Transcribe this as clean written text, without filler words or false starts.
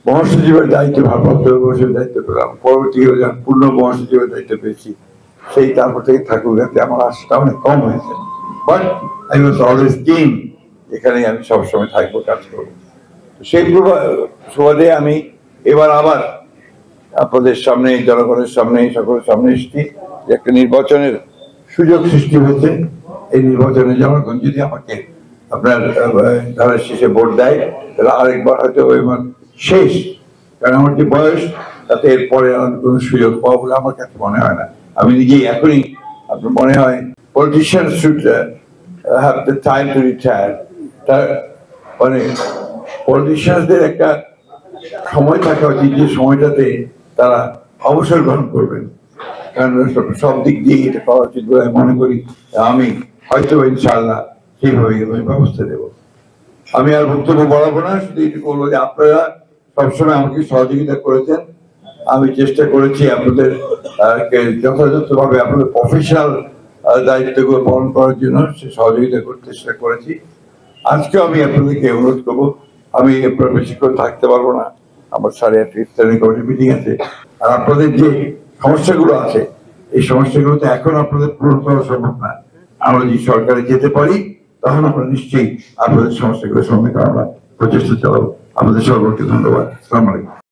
মহাসচিবের দায়িত্ব, ভারপ্রাপ্ত মহাসচিবের দায়িত্ব পেলাম, পরবর্তীকালে যখন পূর্ণ মহাসচিবের দায়িত্ব পেয়েছি, সেই তারপর থেকে ঠাকুর কাছে আমার আশাটা অনেক কম হয়েছে। বাট আই ওয়াজ অলওয়েজ কিন, এখানে আমি সবসময় থাকবো, কাজ করবো। সেই সুবাদে আমি এবার আবার আপনাদের সামনে, জনগণের সামনে, সকলের সামনে এসেছি। একটা নির্বাচনের সুযোগ সৃষ্টি হয়েছে। এই নির্বাচনে জনগণ যদি আমাকে আপনার ধানের শেষে ভোট দেয়, তাহলে আরেকবার হয়তো এবার শেষ। কারণ আমার যে বয়স, তাতে এরপরে কোনো সুযোগ পাবো বলে আমার কাছে মনে হয় না। আমি নিজেই এখনই, আপনার মনে হয় politician should have the time to retire. তার মানে পলিটিশিয়ানদের একটা সময় থাকা উচিত, যে সময়টাতে তারা অবসর গ্রহণ করবেন। কারণ সব দিক দিয়ে এটা পাওয়া উচিত বলে আমি মনে করি। আমি হয়তো ইনশাআল্লাহ সেইভাবে ব্যবস্থা দেব। আমি আর বক্তব্য বাড়াবো না, শুধু এটি বলবো যে আপনারা সবসময় আমাকে সহযোগিতা করেছেন। আমি চেষ্টা করেছি আপনাদের যথাযথভাবে আপনাদের প্রফেশনাল দায়িত্বগুলো পালন করার জন্য সে সহযোগিতা করতে চেষ্টা করেছি। আজকেও আমি আপনাদেরকে অনুরোধ করবো, আমি আপনার বেশিক্ষণ থাকতে পারবো না, আমার 8:30 স্ট্যান্ডিং কমিটি মিটিং আছে। আর আপনাদের যে সমস্যাগুলো আছে, এই সমস্যাগুলোতে এখন আপনাদের পূরণ করা সম্ভব না। আমরা যদি সরকারে যেতে পারি, তখন আমরা নিশ্চয়ই আপনাদের সমস্যাগুলো সমাধান করার প্রচেষ্টা চালাবো। আমাদের সর্বকে ধন্যবাদ। আসসালামু আলাইকুম।